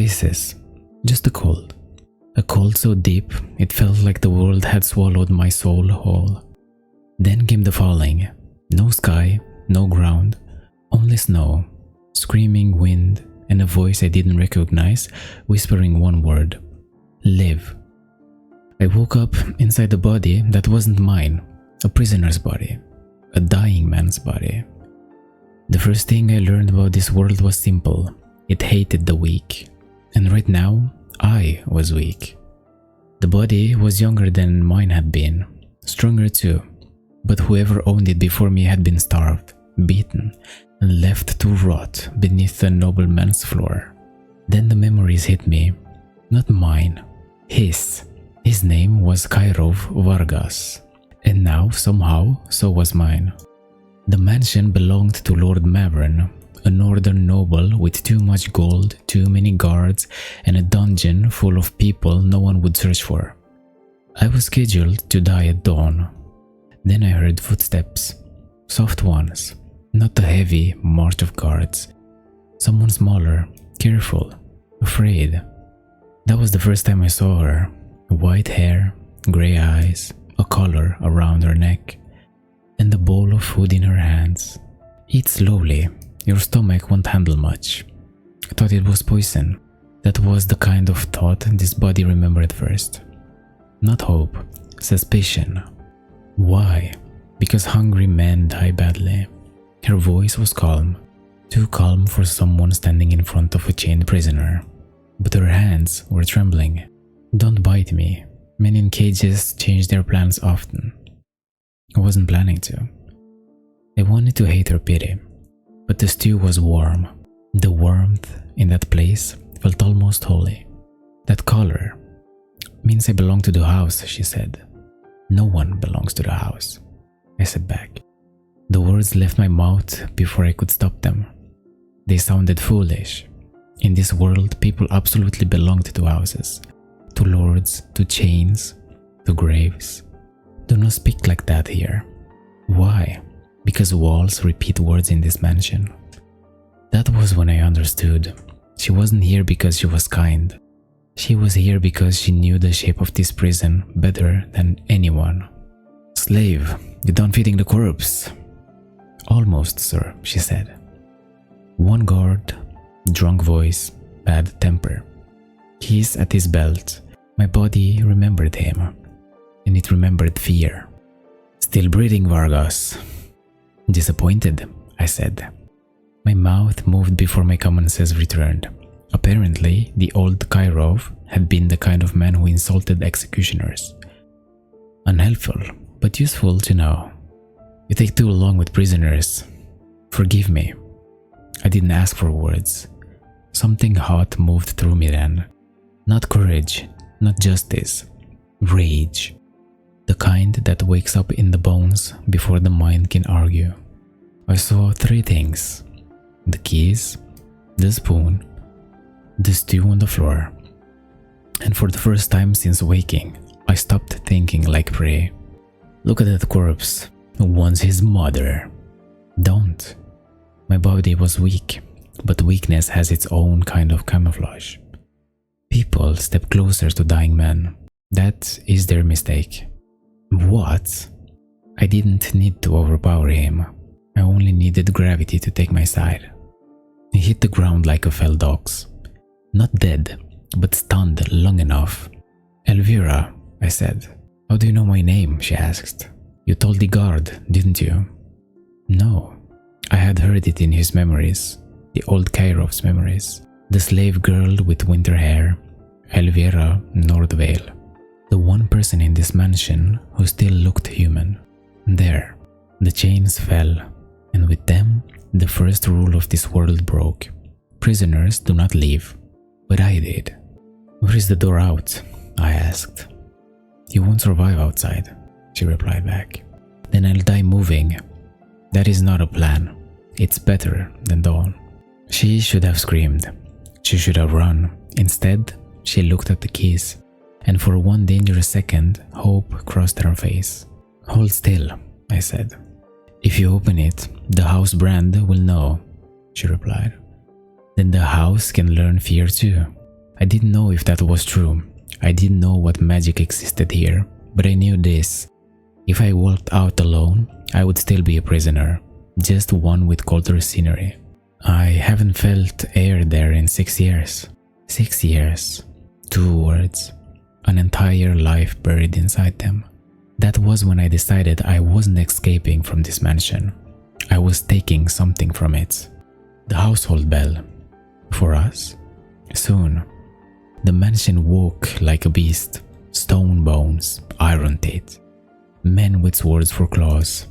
kisses. Just a cold. A cold so deep, it felt like the world had swallowed my soul whole. Then came the falling. No sky, no ground, only snow, screaming wind, and a voice I didn't recognize whispering one word: live. I woke up inside a body that wasn't mine, a prisoner's body, a dying man's body. The first thing I learned about this world was simple: it hated the weak. And right now, I was weak. The body was younger than mine had been, stronger too, but whoever owned it before me had been starved, beaten, and left to rot beneath the nobleman's floor. Then the memories hit me. Not mine, his. His name was Kairov Vargas, and now, somehow, so was mine. The mansion belonged to Lord Mavern, a northern noble with too much gold, too many guards, and a dungeon full of people no one would search for. I was scheduled to die at dawn. Then I heard footsteps, soft ones, not the heavy march of guards. Someone smaller, careful, afraid. That was the first time I saw her. White hair, grey eyes, a collar around her neck, and a bowl of food in her hands. Eat slowly, your stomach won't handle much. I thought it was poison. That was the kind of thought this body remembered first. Not hope, suspicion. Why? Because hungry men die badly. Her voice was calm, too calm for someone standing in front of a chained prisoner. But her hands were trembling. Don't bite me. Men in cages change their plans often. I wasn't planning to. I wanted to hate her pity, but the stew was warm. The warmth in that place felt almost holy. That color means I belong to the house, she said. No one belongs to the house, I said back. The words left my mouth before I could stop them. They sounded foolish. In this world, people absolutely belonged to houses, to lords, to chains, to graves. Do not speak like that here. Why? Because walls repeat words in this mansion. That was when I understood. She wasn't here because she was kind. She was here because she knew the shape of this prison better than anyone. Slave, you're done feeding the corpse. Almost, sir, she said. One guard, drunk voice, bad temper. Keys at his belt. My body remembered him, and it remembered fear. Still breathing, Vargas. Disappointed, I said. My mouth moved before my common sense returned. Apparently, the old Kairov had been the kind of man who insulted executioners. Unhelpful, but useful to know. You take too long with prisoners. Forgive me. I didn't ask for words. Something hot moved through me then. Not courage, not justice. Rage. The kind that wakes up in the bones before the mind can argue. I saw three things. The keys, the spoon, the stew on the floor. And for the first time since waking, I stopped thinking like prey. Look at that corpse. Once his mother. Don't. My body was weak, but weakness has its own kind of camouflage. People step closer to dying men. That is their mistake. What? I didn't need to overpower him. I only needed gravity to take my side. He hit the ground like a felled ox. Not dead, but stunned long enough. Elvira, I said. How do you know my name? She asked. You told the guard, didn't you? No. I had heard it in his memories, the old Kairov's memories. The slave girl with winter hair, Elvira Nordvale. The one person in this mansion who still looked human. There, the chains fell, and with them, the first rule of this world broke. Prisoners do not leave, but I did. Where is the door out? I asked. You won't survive outside, she replied back. Then I'll die moving. That is not a plan. It's better than dawn. She should have screamed. She should have run. Instead, she looked at the keys, and for one dangerous second, hope crossed her face. Hold still, I said. If you open it, the house brand will know, she replied. Then the house can learn fear too. I didn't know if that was true. I didn't know what magic existed here, but I knew this. If I walked out alone, I would still be a prisoner, just one with colder scenery. I haven't felt air there in 6 years. 6 years. 2 words. An entire life buried inside them. That was when I decided I wasn't escaping from this mansion. I was taking something from it. The household bell. For us? Soon. The mansion woke like a beast. Stone bones, iron teeth. Men with swords for claws.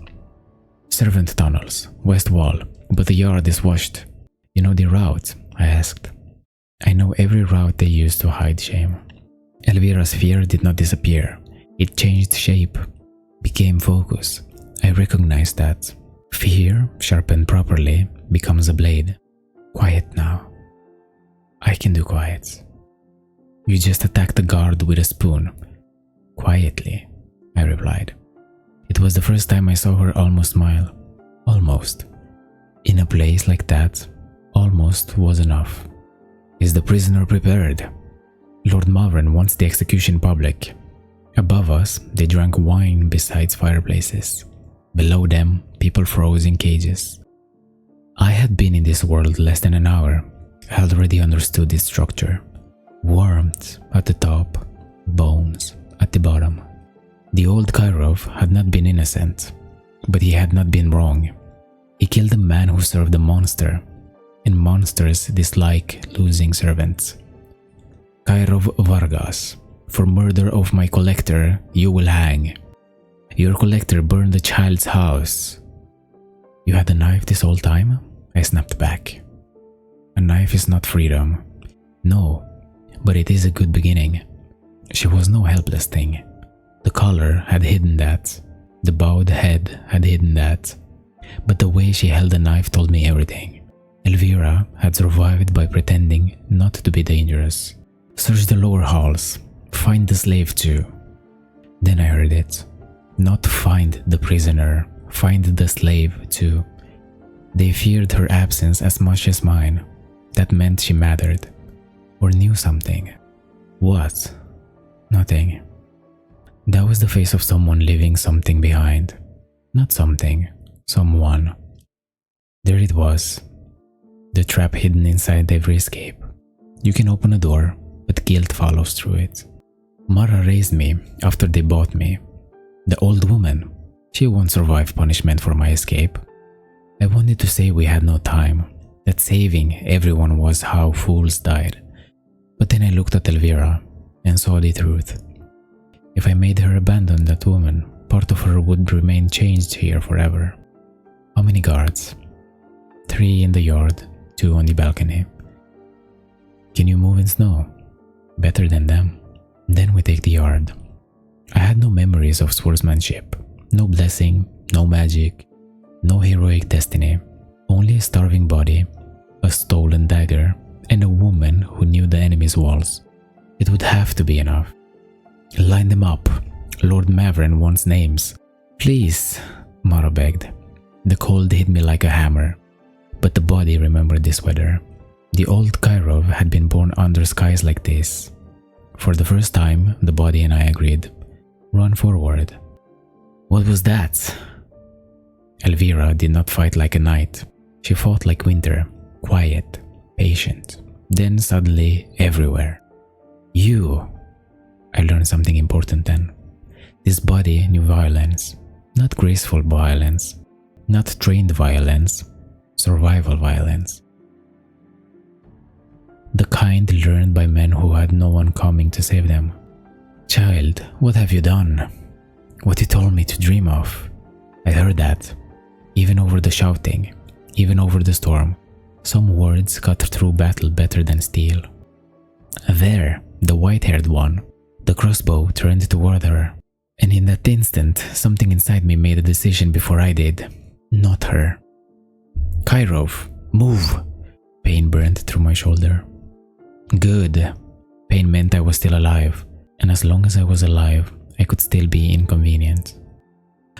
Servant tunnels, west wall, but the yard is washed. You know the route? I asked. I know every route they used to hide shame. Elvira's fear did not disappear. It changed shape, became focus. I recognized that. Fear, sharpened properly, becomes a blade. Quiet now. I can do quiet. You just attacked the guard with a spoon. Quietly, I replied. It was the first time I saw her almost smile. Almost. In a place like that, almost was enough. Is the prisoner prepared? Lord Malvern wants the execution public. Above us, they drank wine beside fireplaces. Below them, people froze in cages. I had been in this world less than an hour. I already understood its structure. Warmth at the top, bones at the bottom. The old Kirov had not been innocent, but he had not been wrong. He killed a man who served a monster, and monsters dislike losing servants. Kirov Vargas, for murder of my collector, you will hang. Your collector burned a child's house. You had a knife this whole time? I snapped back. A knife is not freedom. No, but it is a good beginning. She was no helpless thing. The collar had hidden that. The bowed head had hidden that. But the way she held the knife told me everything. Elvira had survived by pretending not to be dangerous. Search the lower halls. Find the slave too. Then I heard it. Not find the prisoner. Find the slave too. They feared her absence as much as mine. That meant she mattered. Or knew something. What? Nothing. That was the face of someone leaving something behind. Not something. Someone. There it was. The trap hidden inside every escape. You can open a door, but guilt follows through it. Mara raised me after they bought me. The old woman. She won't survive punishment for my escape. I wanted to say we had no time. That saving everyone was how fools died. But then I looked at Elvira and saw the truth. If I made her abandon that woman, part of her would remain changed here forever. How many guards? 3 in the yard, 2 on the balcony. Can you move in snow? Better than them. Then we take the yard. I had no memories of swordsmanship, no blessing, no magic, no heroic destiny, only a starving body, a stolen dagger, and a woman who knew the enemy's walls. It would have to be enough. Line them up. Lord Mavren wants names. Please, Mara begged. The cold hit me like a hammer, but the body remembered this weather. The old Kirov had been born under skies like this. For the first time, the body and I agreed. Run forward. What was that? Elvira did not fight like a knight. She fought like winter, quiet, patient. Then suddenly, everywhere. You. I learned something important then. This body knew violence. Not graceful violence. Not trained violence. Survival violence. The kind learned by men who had no one coming to save them. Child, what have you done? What you told me to dream of. I heard that. Even over the shouting. Even over the storm. Some words cut through battle better than steel. There, the white-haired one. The crossbow turned toward her. And in that instant, something inside me made a decision before I did. Not her. Kirov, move! Pain burned through my shoulder. Good. Pain meant I was still alive. And as long as I was alive, I could still be inconvenient.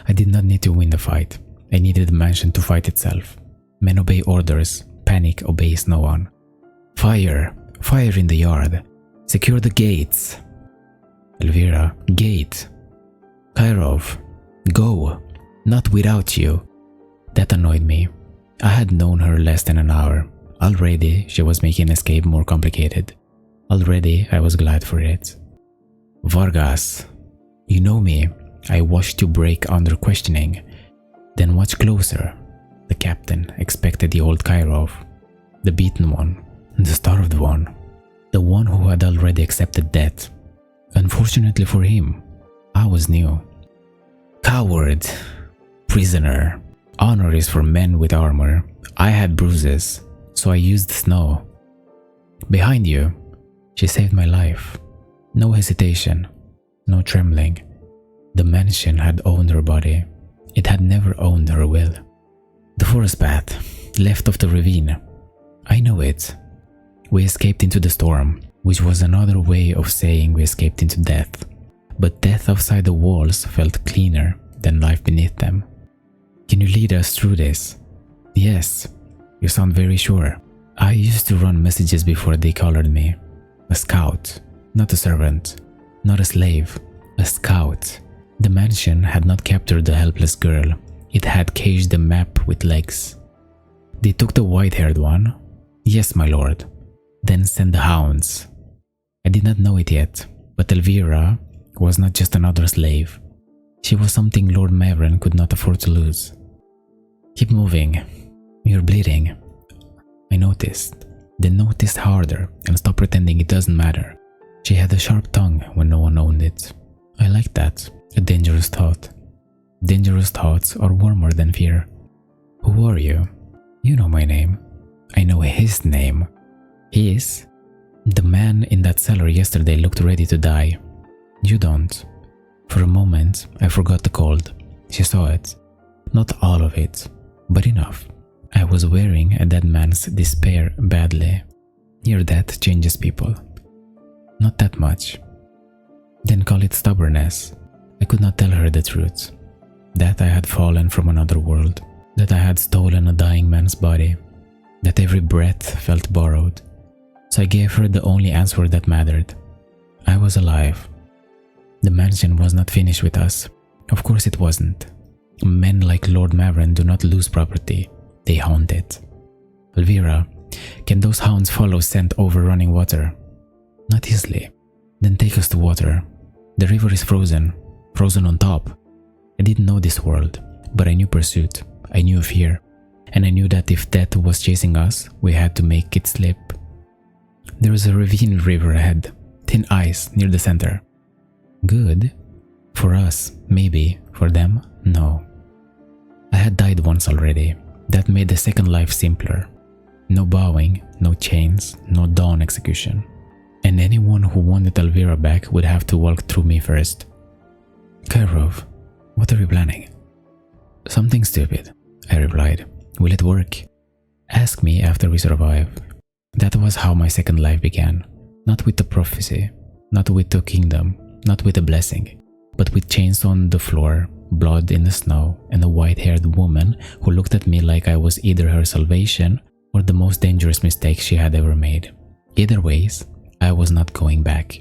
I did not need to win the fight. I needed the mansion to fight itself. Men obey orders. Panic obeys no one. Fire! Fire in the yard! Secure the gates. Elvira, gate. Kairov, go. Not without you. That annoyed me. I had known her less than an hour. Already, she was making escape more complicated. Already, I was glad for it. Vargas, you know me. I watched you break under questioning. Then watch closer. The captain expected the old Kairov, the beaten one, the starved one, the one who had already accepted death. Unfortunately for him, I was new. Coward, prisoner. Honor is for men with armor. I had bruises, so I used snow. Behind you, she saved my life. No hesitation, no trembling. The mansion had owned her body. It had never owned her will. The forest path, left of the ravine. I know it. We escaped into the storm, which was another way of saying we escaped into death. But death outside the walls felt cleaner than life beneath them. Can you lead us through this? Yes, you sound very sure. I used to run messages before they colored me. A scout, not a servant, not a slave, a scout. The mansion had not captured the helpless girl. It had caged the map with legs. They took the white-haired one? Yes, my lord. Then sent the hounds. I did not know it yet, but Elvira was not just another slave. She was something Lord Mavren could not afford to lose. Keep moving. You're bleeding. I noticed. Then noticed harder and stopped pretending it doesn't matter. She had a sharp tongue when no one owned it. I liked that. A dangerous thought. Dangerous thoughts are warmer than fear. Who are you? You know my name. I know his name. His? The man in that cellar yesterday looked ready to die. You don't. For a moment, I forgot the cold. She saw it. Not all of it, but enough. I was wearing a dead man's despair badly. Near death changes people. Not that much. Then call it stubbornness. I could not tell her the truth. That I had fallen from another world. That I had stolen a dying man's body. That every breath felt borrowed. So I gave her the only answer that mattered. I was alive. The mansion was not finished with us. Of course it wasn't. Men like Lord Mavren do not lose property. They haunt it. Elvira, can those hounds follow scent over running water? Not easily. Then take us to water. The river is frozen. Frozen on top. I didn't know this world, but I knew pursuit. I knew fear. And I knew that if death was chasing us, we had to make it slip. There was a ravine river ahead. Thin ice near the center. Good. For us, maybe. For them, no. I had died once already. That made the second life simpler. No bowing, no chains, no dawn execution. And anyone who wanted Elvira back would have to walk through me first. Kairov, what are you planning? Something stupid, I replied. Will it work? Ask me after we survive. That was how my second life began. Not with the prophecy, not with the kingdom, not with a blessing, but with chains on the floor, blood in the snow, and a white-haired woman who looked at me like I was either her salvation or the most dangerous mistake she had ever made. Either ways, I was not going back.